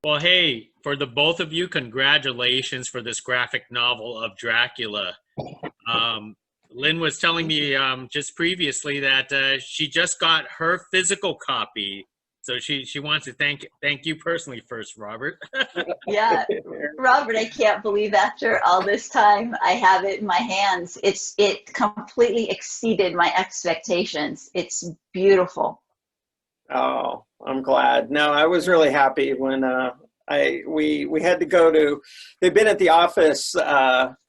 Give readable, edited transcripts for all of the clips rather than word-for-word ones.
Well, hey, for the both of you, congratulations for this graphic novel of Dracula. Um, Lynn was telling me just previously that she just got her physical copy, so she wants to thank you personally first, Robert. Yeah, Robert, I can't believe after all this time I have it in my hands. It completely exceeded my expectations. It's beautiful. Oh, I'm glad. No, I was really happy when we had to go to. They've been at the office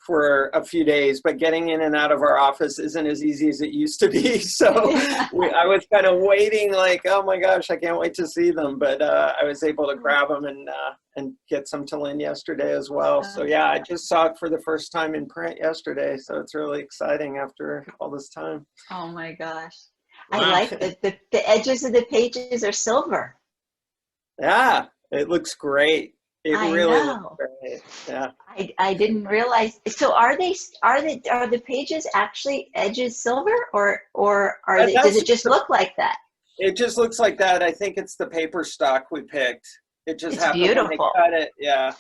for a few days, but getting in and out of our office isn't as easy as it used to be. So I was kind of waiting, like, oh my gosh, I can't wait to see them. But I was able to grab them and get some to Lynn yesterday as well. So yeah, I just saw it for the first time in print yesterday. So it's really exciting after all this time. Oh my gosh. Wow. I like that the edges of the pages are silver. Yeah, it looks great. It I really know. looks great. Yeah. I didn't realize. So are the pages actually edges silver, or does That's it just look like that? It just looks like that. I think it's the paper stock we picked. It just It's happened when they beautiful. cut it. Yeah.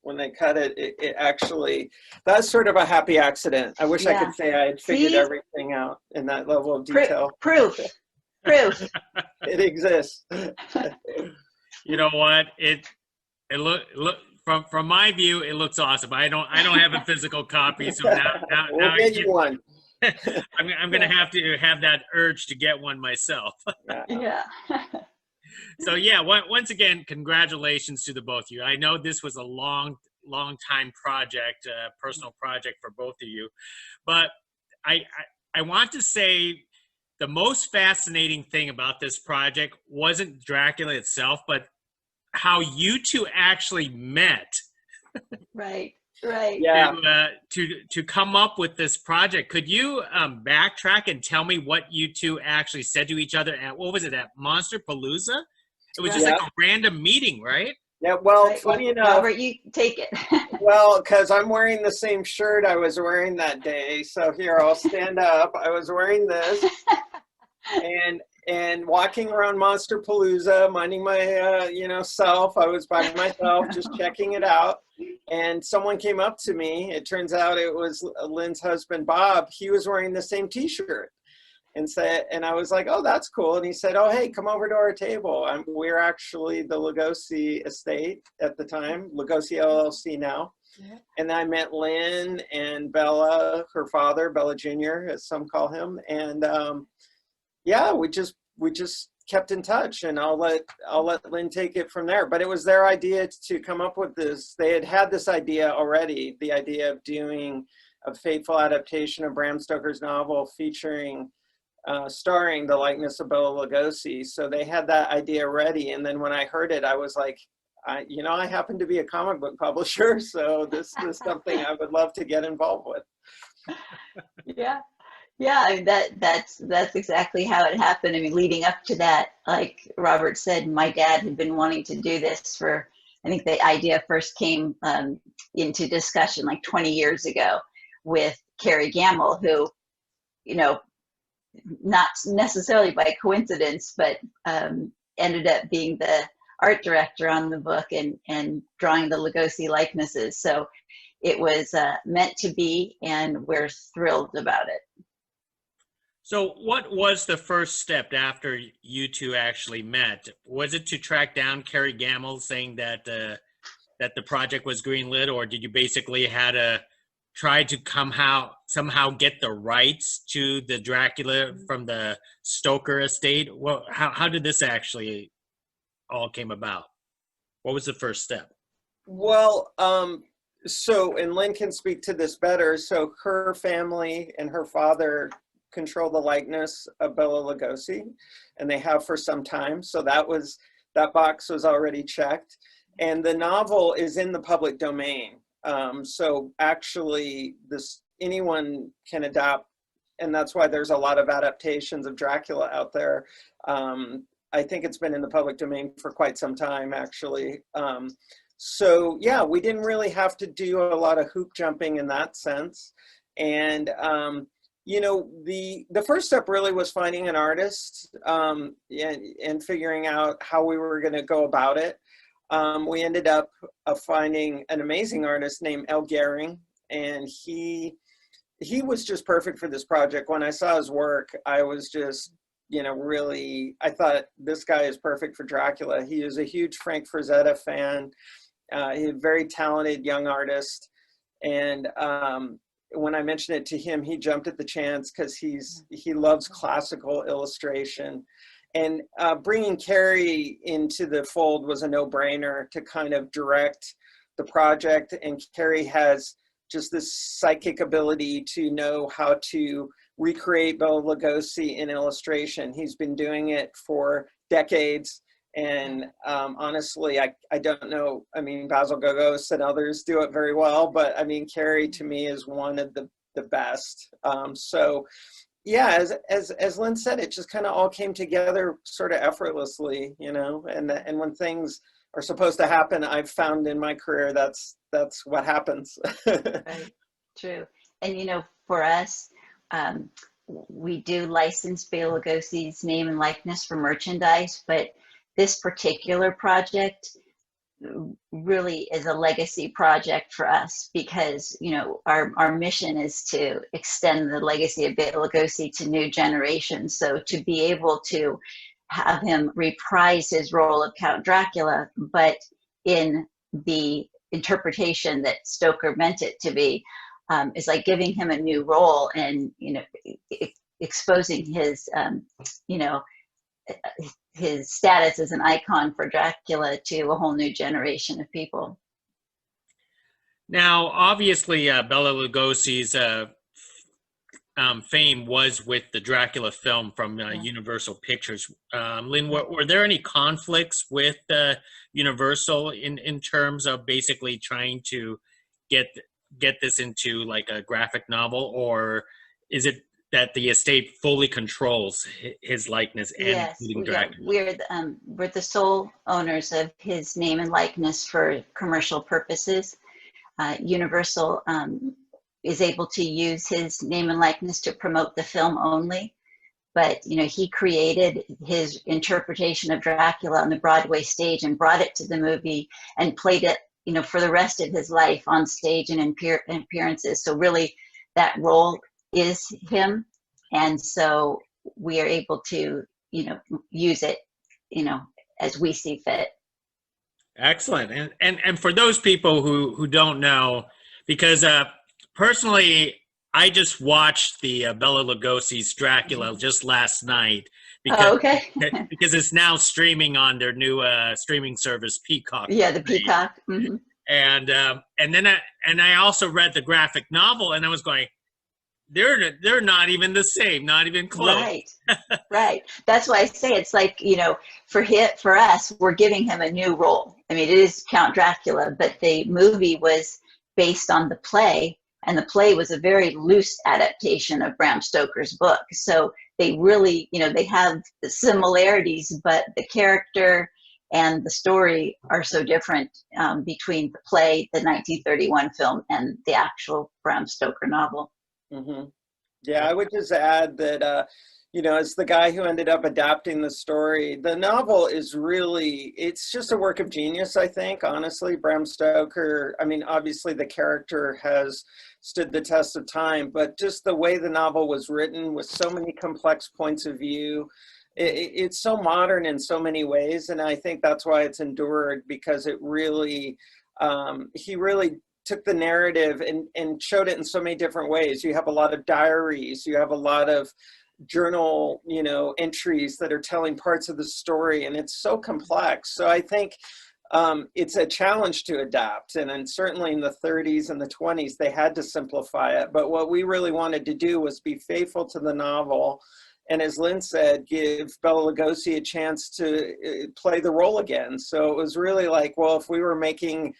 When they cut it, it actually, that's sort of a happy accident. I wish I Yeah. could say I had figured See? everything out in that level of detail. Proof. It exists. You know what? It look from my view, it looks awesome. I don't have a physical copy, so now We'll get you one. I'm gonna have to have that urge to get one myself. Yeah. So yeah, once again, congratulations to the both of you. I know this was a long time project, personal project for both of you, but I want to say the most fascinating thing about this project wasn't Dracula itself, but how you two actually met. Right. Yeah. To come up with this project. Could you backtrack and tell me what you two actually said to each other at, what was it, at Monster Palooza? It was just Right. like a random meeting, right? Yeah. Well, Right. funny Well, enough. Robert, you take it. Well, because I'm wearing the same shirt I was wearing that day. So here, I'll stand up. I was wearing this and walking around Monster Palooza, minding my self. I was by myself, just checking it out. And someone came up to me. It turns out it was Lynn's husband, Bob. He was wearing the same T-shirt. And I was like, oh, that's cool. And he said, oh, hey, come over to our table. We're actually the Lugosi estate at the time, Lugosi LLC now. Yeah. And I met Lynn and Bela, her father, Bela Jr., as some call him. And yeah, we just kept in touch, and I'll let Lynn take it from there. But it was their idea to come up with this. They had this idea already, the idea of doing a faithful adaptation of Bram Stoker's novel featuring starring the likeness of Bela Lugosi. So they had that idea ready. And then when I heard it, I was like, I happen to be a comic book publisher, so this is something I would love to get involved with. Yeah. Yeah, I mean, that's exactly how it happened. I mean, leading up to that, like Robert said, my dad had been wanting to do this for, I think the idea first came into discussion like 20 years ago with Carrie Gamble, who, not necessarily by coincidence, but ended up being the art director on the book and drawing the Lugosi likenesses. So it was meant to be, and we're thrilled about it. So what was the first step after you two actually met? Was it to track down Carrie Gamble saying that that the project was greenlit, or did you basically had to try to somehow get the rights to the Dracula from the Stoker estate? Well, how did this actually all came about? What was the first step? Well, so, and Lynn can speak to this better. So her family and her father control the likeness of Bela Lugosi, and they have for some time. So that box was already checked, and the novel is in the public domain. So actually, anyone can adapt, and that's why there's a lot of adaptations of Dracula out there. I think it's been in the public domain for quite some time, actually. So yeah, we didn't really have to do a lot of hoop jumping in that sense, and the first step really was finding an artist and figuring out how we were going to go about it. we ended up finding an amazing artist named El Gehring, and he was just perfect for this project. When I saw his work, I was just, you know, really, I thought this guy is perfect for Dracula. He is a huge Frank Frazetta fan. He's a very talented young artist. And when I mentioned it to him, he jumped at the chance because he loves classical illustration. And bringing Carrie into the fold was a no-brainer to kind of direct the project. And Carrie has just this psychic ability to know how to recreate Bela Lugosi in illustration. He's been doing it for decades. And honestly, I don't know. I mean, Basil Gogos and others do it very well, but I mean, Carrie to me is one of the best. So yeah, as Lynn said, it just kind of all came together sort of effortlessly, you know, and when things are supposed to happen, I've found in my career, that's what happens. Right. True. And, you know, for us, we do license Bela Lugosi's name and likeness for merchandise, but this particular project really is a legacy project for us because, you know, our mission is to extend the legacy of Bela Lugosi to new generations. So to be able to have him reprise his role of Count Dracula, but in the interpretation that Stoker meant it to be, is like giving him a new role and, you know, exposing his, you know, his status as an icon for Dracula to a whole new generation of people. Now, obviously, Bela Lugosi's fame was with the Dracula film from Universal Pictures. Lynn, were there any conflicts with Universal in terms of basically trying to get this into like a graphic novel, or is it that the estate fully controls his likeness and Yes, including Dracula? we're the sole owners of his name and likeness for commercial purposes. Universal is able to use his name and likeness to promote the film only. But, you know, he created his interpretation of Dracula on the Broadway stage and brought it to the movie and played it, you know, for the rest of his life on stage and in appearances. So really that role is him. And so we are able to, you know, use it, you know, as we see fit. Excellent. And for those people who don't know, because personally, I just watched the Bela Lugosi's Dracula just last night because, okay. because it's now streaming on their new streaming service, Peacock. Yeah, the Peacock. Mm-hmm. And then I also read the graphic novel, and I was going, they're not even the same, not even close. Right, right. That's why I say it's like, you know, for us, we're giving him a new role. I mean, it is Count Dracula, but the movie was based on the play, and the play was a very loose adaptation of Bram Stoker's book. So they really, you know, they have the similarities, but the character and the story are so different between the play, the 1931 film, and the actual Bram Stoker novel. Mm-hmm. Yeah, I would just add that, you know, as the guy who ended up adapting the story, the novel is really, it's just a work of genius, I think, honestly. Bram Stoker, I mean, obviously the character has stood the test of time, but just the way the novel was written with so many complex points of view, it's so modern in so many ways. And I think that's why it's endured, because it really, he really took the narrative and showed it in so many different ways. You have a lot of diaries, you have a lot of journal, you know, entries that are telling parts of the story, and it's so complex. So I think it's a challenge to adapt, and certainly in the 30s and the 20s they had to simplify it. But what we really wanted to do was be faithful to the novel, and as Lynn said, give Bela Lugosi a chance to play the role again. So it was really like, well, if we were making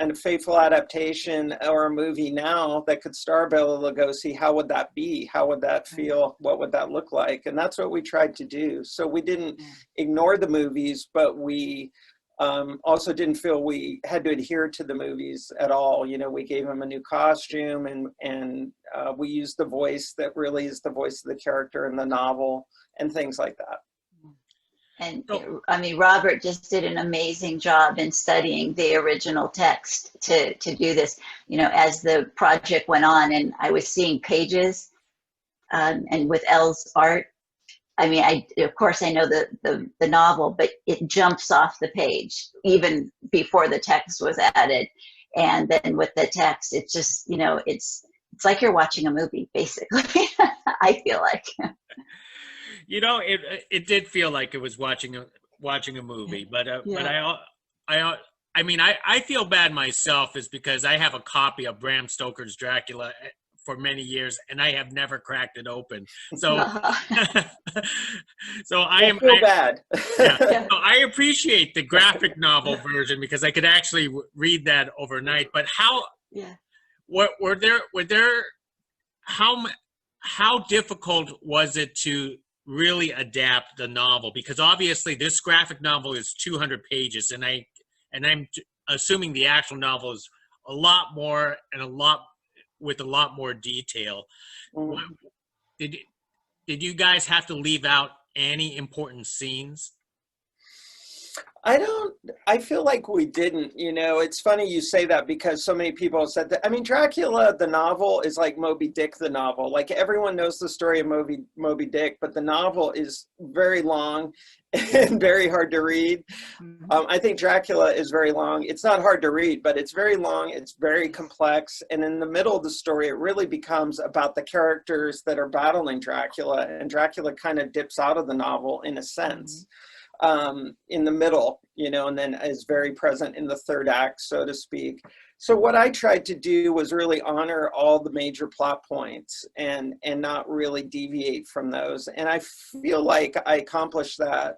a faithful adaptation or a movie now that could star Bela Lugosi, how would that be? How would that feel? What would that look like? And that's what we tried to do. So we didn't ignore the movies, but we also didn't feel we had to adhere to the movies at all. You know, we gave him a new costume, and we used the voice that really is the voice of the character in the novel and things like that. And So, I mean, Robert just did an amazing job in studying the original text to do this. You know, as the project went on, and I was seeing pages, and with Elle's art, I mean, of course I know the novel, but it jumps off the page even before the text was added. And then with the text, it's just, you know, it's like you're watching a movie, basically. I feel like. you know, it did feel like it was watching a movie, but Yeah. I mean, I feel bad myself is because I have a copy of Bram Stoker's Dracula for many years, and I have never cracked it open. So, so Don't feel bad. yeah. Yeah. So I appreciate the graphic novel version because I could actually read that overnight. But Yeah. were there how difficult was it to really adapt the novel? Because obviously this graphic novel is 200 pages, and I'm assuming the actual novel is a lot more and with a lot more detail. What, Mm. did did you guys have to leave out any important scenes? I feel like we didn't, you know, it's funny you say that because so many people have said that. I mean, Dracula, the novel is like Moby Dick, the novel. Like everyone knows the story of Moby Dick, but the novel is very long and very hard to read. Mhm. I think Dracula is very long. It's not hard to read, but it's very long. It's very complex. And in the middle of the story, it really becomes about the characters that are battling Dracula. And Dracula kind of dips out of the novel in a sense, in the middle, you know, and then is very present in the third act, so to speak. So what I tried to do was really honor all the major plot points and not really deviate from those. And I feel like I accomplished that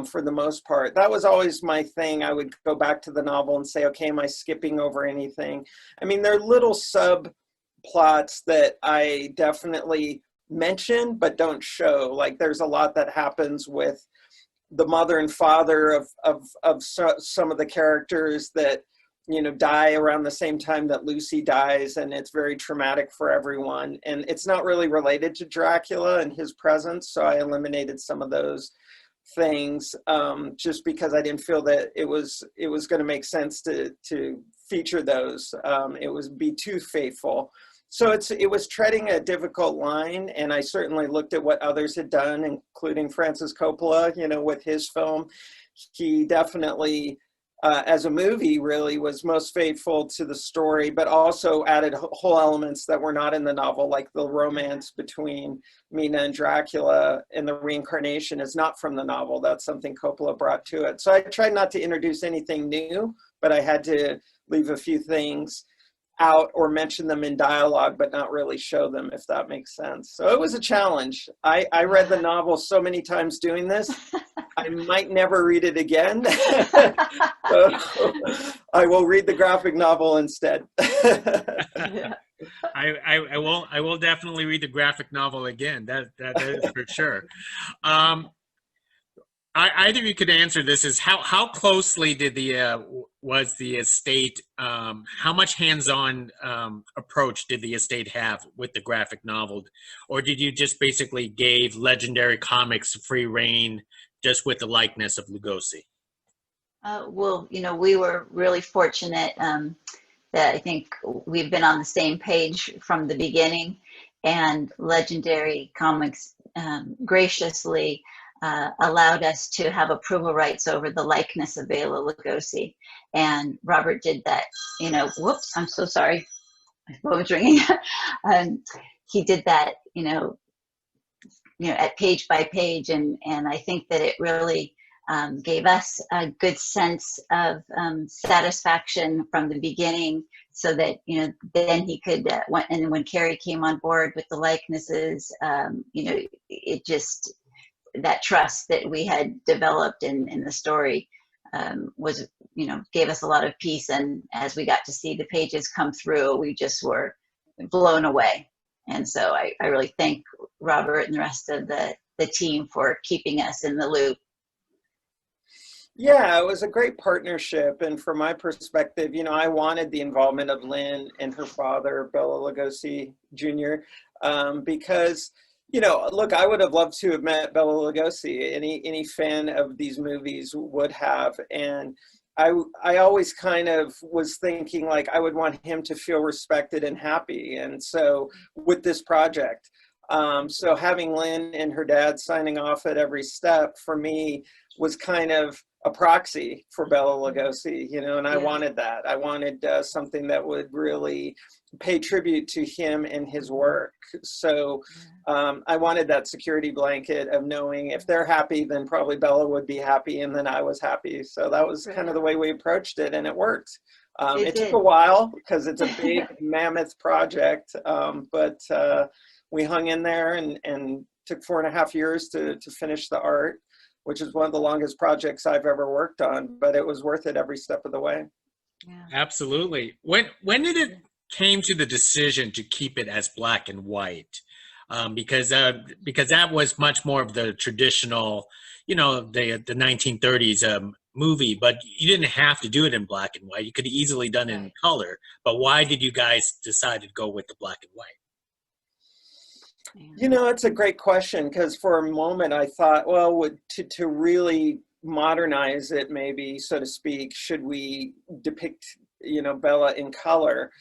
for the most part. That was always my thing. I would go back to the novel and say, okay, am I skipping over anything? I mean, there are little subplots that I definitely mention but don't show. Like there's a lot that happens with the mother and father of some of the characters that, you know, die around the same time that Lucy dies, and it's very traumatic for everyone. And it's not really related to Dracula and his presence, so I eliminated some of those things, just because I didn't feel that it was going to make sense to feature those. It was be too faithful. So it was treading a difficult line, and I certainly looked at what others had done, including Francis Coppola, you know, with his film. He definitely, as a movie, really was most faithful to the story, but also added whole elements that were not in the novel, like the romance between Mina and Dracula, and the reincarnation is not from the novel. That's something Coppola brought to it. So I tried not to introduce anything new, but I had to leave a few things out or mention them in dialogue, but not really show them, if that makes sense. So it was a challenge. I read the novel so many times doing this, I might never read it again. So I will read the graphic novel instead. Yeah. I will definitely read the graphic novel again. That is for sure. Either of you could answer this: is how closely did was the estate? How much hands-on approach did the estate have with the graphic novel, or did you just basically gave Legendary Comics free reign just with the likeness of Lugosi? Well, you know, we were really fortunate that I think we've been on the same page from the beginning, and Legendary Comics graciously allowed us to have approval rights over the likeness of Bela Lugosi. And Robert did that, you know, whoops, I'm so sorry. My phone's ringing. He did that, at page by page. And I think that it really gave us a good sense of satisfaction from the beginning, so that, then he could, when Carrie came on board with the likenesses, it just, that trust that we had developed in the story was, gave us a lot of peace. And as we got to see the pages come through, we just were blown away. And so I really thank Robert and the rest of the team for keeping us in the loop. Yeah, it was a great partnership. And from my perspective, I wanted the involvement of Lynne and her father, Bela Lugosi Jr., because You know, look, I would have loved to have met Bela Lugosi. Any fan of these movies would have, and I always kind of was thinking like I would want him to feel respected and happy. And so with this project, so having Lynn and her dad signing off at every step for me was kind of a proxy for Bela Lugosi, you know, and I wanted that. I wanted something that would really pay tribute to him and his work. So I wanted that security blanket of knowing if they're happy, then probably Bella would be happy, and then I was happy. So that was kind of the way we approached it, and it worked. It took a while because it's a big mammoth project, but we hung in there and took 4.5 years to finish the art, which is one of the longest projects I've ever worked on, but it was worth it every step of the way. Yeah. Absolutely. When did it came to the decision to keep it as black and white? Because that was much more of the traditional, you know, the 1930s movie, but you didn't have to do it in black and white. You could have easily done it in color. But why did you guys decide to go with the black and white? You know, it's a great question, because for a moment I thought, well, to really modernize it, maybe, so to speak, should we depict, you know, Bella in color?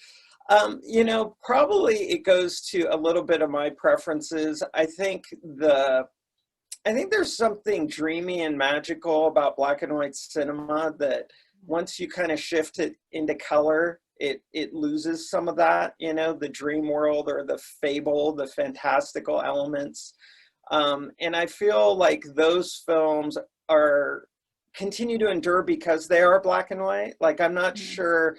You know, probably it goes to a little bit of my preferences. I think there's something dreamy and magical about black and white cinema that once you kind of shift it into color, it loses some of that, you know, the dream world or the fable, the fantastical elements. And I feel like those films continue to endure because they are black and white. Like, I'm not sure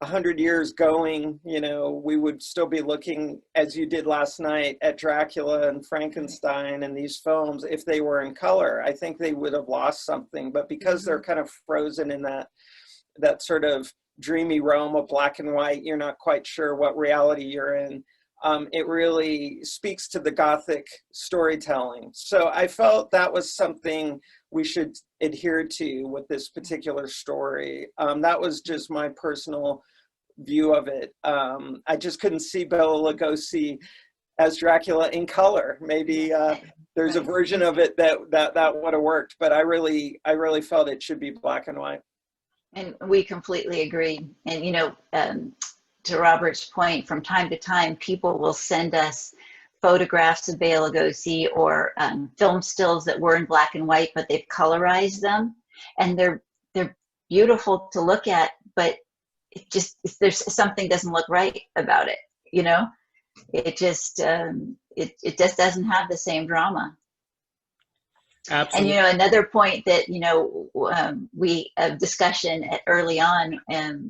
100 years going, you know, we would still be looking, as you did last night, at Dracula and Frankenstein and these films if they were in color. I think they would have lost something, but because they're kind of frozen in that sort of dreamy realm of black and white, you're not quite sure what reality you're in. It really speaks to the Gothic storytelling. So I felt that was something we should adhere to with this particular story. That was just my personal view of it. I just couldn't see Bela Lugosi as Dracula in color. Maybe there's a version of it that would have worked, but I really felt it should be black and white. And we completely agree. And, you know, to Robert's point, from time to time, people will send us photographs of Bela Lugosi or film stills that were in black and white, but they've colorized them. And they're beautiful to look at, but there's something doesn't look right about it, you know? It just, it just doesn't have the same drama. Absolutely. And, you know, another point that, you know, we discussion early on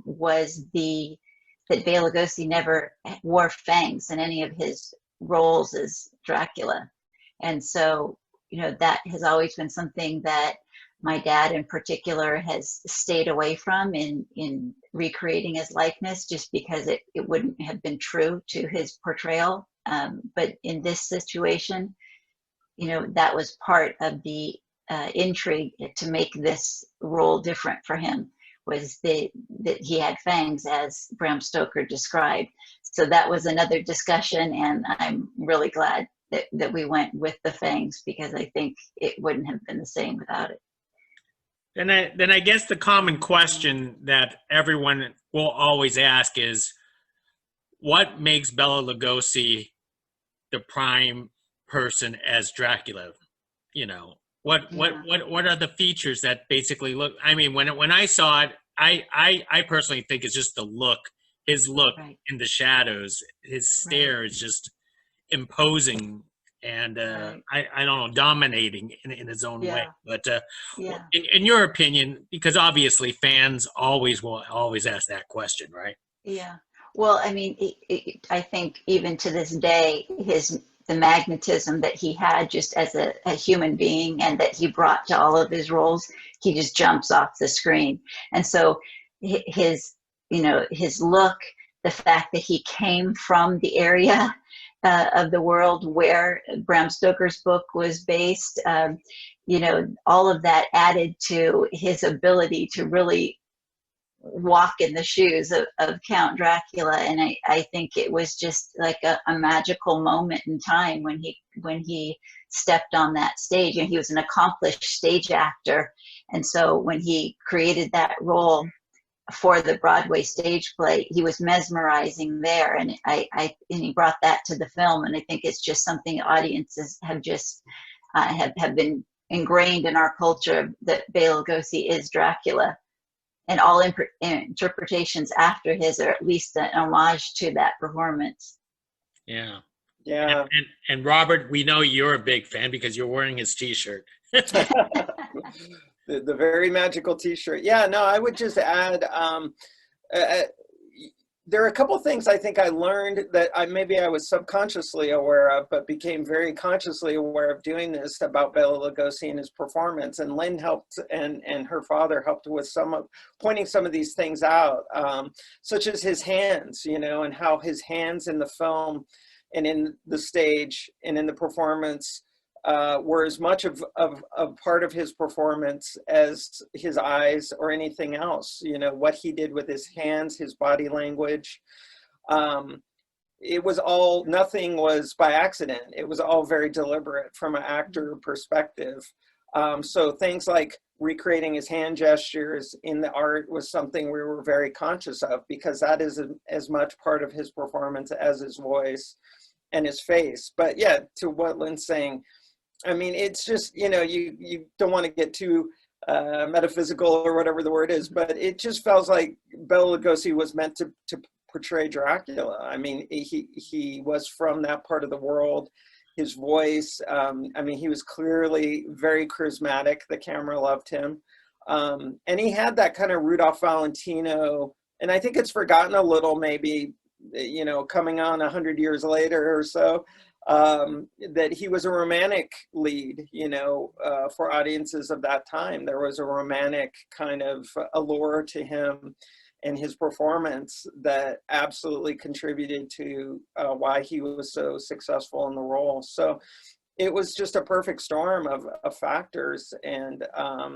was that Bela Lugosi never wore fangs in any of his roles as Dracula. And so, you know, that has always been something that my dad in particular has stayed away from in recreating his likeness, just because it wouldn't have been true to his portrayal. But in this situation, you know, that was part of the intrigue to make this role different for him, was that he had fangs, as Bram Stoker described. So that was another discussion, and I'm really glad that we went with the fangs, because I think it wouldn't have been the same without it. Then I guess the common question that everyone will always ask is, what makes Bela Lugosi the prime person as Dracula? You know, what are the features that basically look? I mean, when I saw it, I personally think it's just the look, his look in the shadows, his stare is just imposing and I don't know, dominating in his own way. But in your opinion, because obviously fans will always ask that question, right? Yeah. Well, I mean, I think even to this day, the magnetism that he had just as a human being, and that he brought to all of his roles, he just jumps off the screen. And so his look, the fact that he came from the area of the world where Bram Stoker's book was based, you know, all of that added to his ability to really walk in the shoes of Count Dracula. And I think it was just like a magical moment in time when he stepped on that stage. And he was an accomplished stage actor. And so when he created that role for the Broadway stage play, he was mesmerizing there. And and he brought that to the film. And I think it's just something audiences have just have been ingrained in our culture, that Bela Lugosi is Dracula. And all interpretations after his are at least an homage to that performance. Yeah. Yeah. And Robert, we know you're a big fan because you're wearing his T-shirt. The very magical T-shirt. Yeah, no, I would just add, there are a couple things I think I learned that maybe I was subconsciously aware of, but became very consciously aware of doing this about Bela Lugosi and his performance. And Lynne helped, and her father helped with pointing some of these things out, such as his hands, you know, and how his hands in the film and in the stage and in the performance were as much of part of his performance as his eyes or anything else. You know, what he did with his hands, his body language. It was all, nothing was by accident. It was all very deliberate from an actor perspective. So things like recreating his hand gestures in the art was something we were very conscious of, because that is as much part of his performance as his voice and his face. But yeah, to what Lynne's saying, I mean, it's just, you know, you don't want to get too metaphysical or whatever the word is, but it just feels like Bela Lugosi was meant to portray Dracula. I mean, he was from that part of the world. His voice, I mean, he was clearly very charismatic. The camera loved him. And he had that kind of Rudolph Valentino, and I think it's forgotten a little, maybe, you know, coming on 100 years later or so, that he was a romantic lead, you know, for audiences of that time. There was a romantic kind of allure to him and his performance that absolutely contributed to why he was so successful in the role. So it was just a perfect storm of factors, and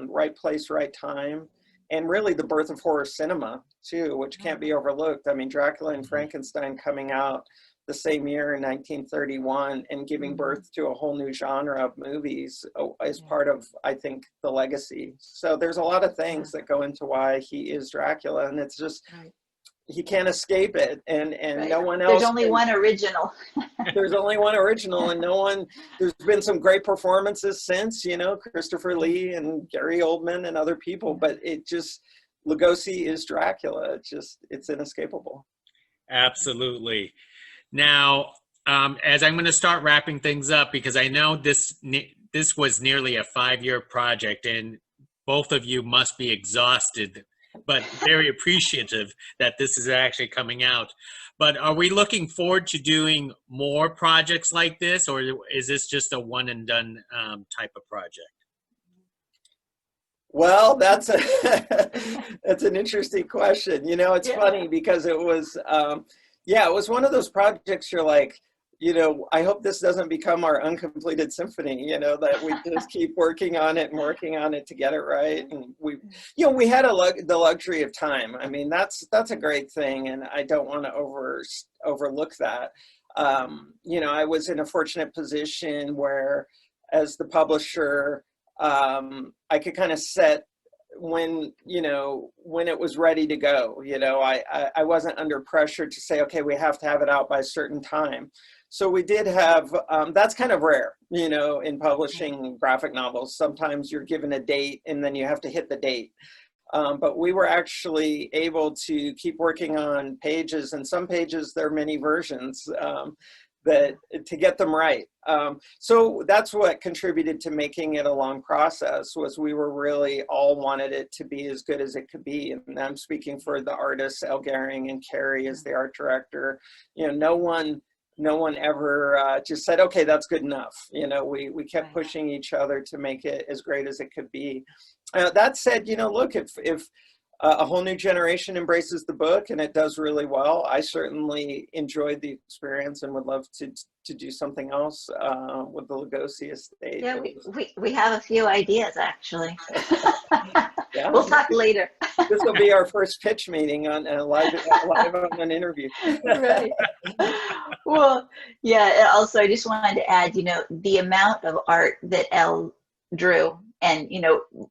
right place, right time. And really the birth of horror cinema too, which can't be overlooked. I mean, Dracula and Frankenstein coming out the same year in 1931 and giving birth to a whole new genre of movies is part of, I think, the legacy. So there's a lot of things that go into why he is Dracula, and it's just, he can't escape it, and no one else. There's only one original. There's only one original, and no one, there's been some great performances since, you know, Christopher Lee and Gary Oldman and other people, but it just, Lugosi is Dracula. It's inescapable. Absolutely. Now, as I'm going to start wrapping things up, because I know this was nearly a 5-year project, and both of you must be exhausted, but very appreciative that this is actually coming out. But are we looking forward to doing more projects like this, or is this just a one and done type of project? Well, that's an interesting question. You know, it's funny because it was, it was one of those projects you're like, you know, I hope this doesn't become our uncompleted symphony, you know, that we just keep working on it and working on it to get it right. And we, you know, we had the luxury of time. I mean, that's a great thing, and I don't want to overlook that. You know, I was in a fortunate position where, as the publisher, I could kind of set when it was ready to go. You know, I wasn't under pressure to say, okay, we have to have it out by a certain time. So we did have, that's kind of rare, you know, in publishing graphic novels. Sometimes you're given a date and then you have to hit the date. But we were actually able to keep working on pages, and some pages, there are many versions, that to get them right. So that's what contributed to making it a long process, was we were really all wanted it to be as good as it could be. And I'm speaking for the artists, El Gehring and Carrie as the art director. You know, no one ever just said, okay, that's good enough. You know, we kept pushing each other to make it as great as it could be. That said, you know, look, if a whole new generation embraces the book, and it does really well. I certainly enjoyed the experience and would love to do something else with the Lugosi estate. Yeah, we have a few ideas, actually. Yeah. We'll talk later. This will be our first pitch meeting on live on an interview. Right. Well, yeah, also I just wanted to add, the amount of art that Elle drew and,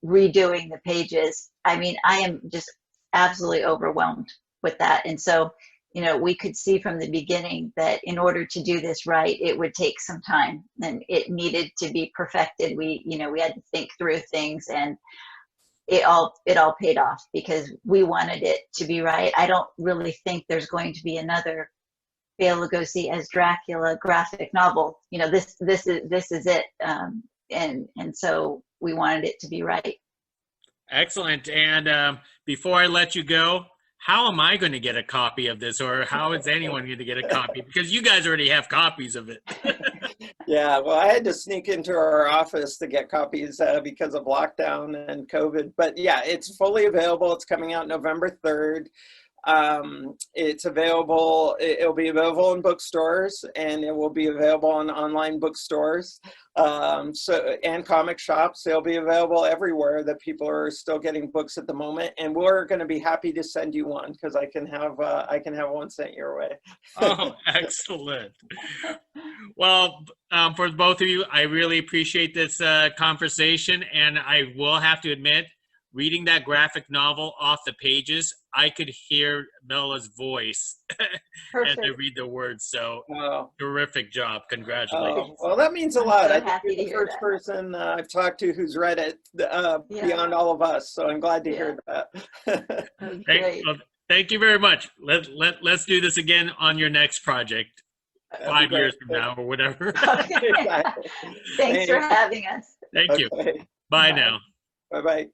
redoing the pages, I mean, I am just absolutely overwhelmed with that. And so, we could see from the beginning that in order to do this right, it would take some time and it needed to be perfected. We had to think through things, and it all paid off because we wanted it to be right. I don't really think there's going to be another Bela Lugosi as Dracula graphic novel. This is it. And so we wanted it to be right. Excellent. And before I let you go, how am I going to get a copy of this, or how is anyone going to get a copy? Because you guys already have copies of it. Yeah, well, I had to sneak into our office to get copies because of lockdown and COVID. But yeah, it's fully available. It's coming out November 3rd. It's available. It'll be available in bookstores, and it will be available in online bookstores, and comic shops. They'll be available everywhere that people are still getting books at the moment. And we're going to be happy to send you one because I can have one sent your way. Oh, excellent. Well, for both of you, I really appreciate this conversation, and I will have to admit, reading that graphic novel off the pages, I could hear Bela's voice as I read the words. So, terrific job. Congratulations. Well, that means a lot. So I think happy you're to the hear first that. person I've talked to who's read it beyond all of us. So I'm glad to hear that. Great. Thank you very much. Let's do this again on your next project, 5 years from now or whatever. Okay. Exactly. Thanks for having us. Thank you. Bye now. Bye-bye.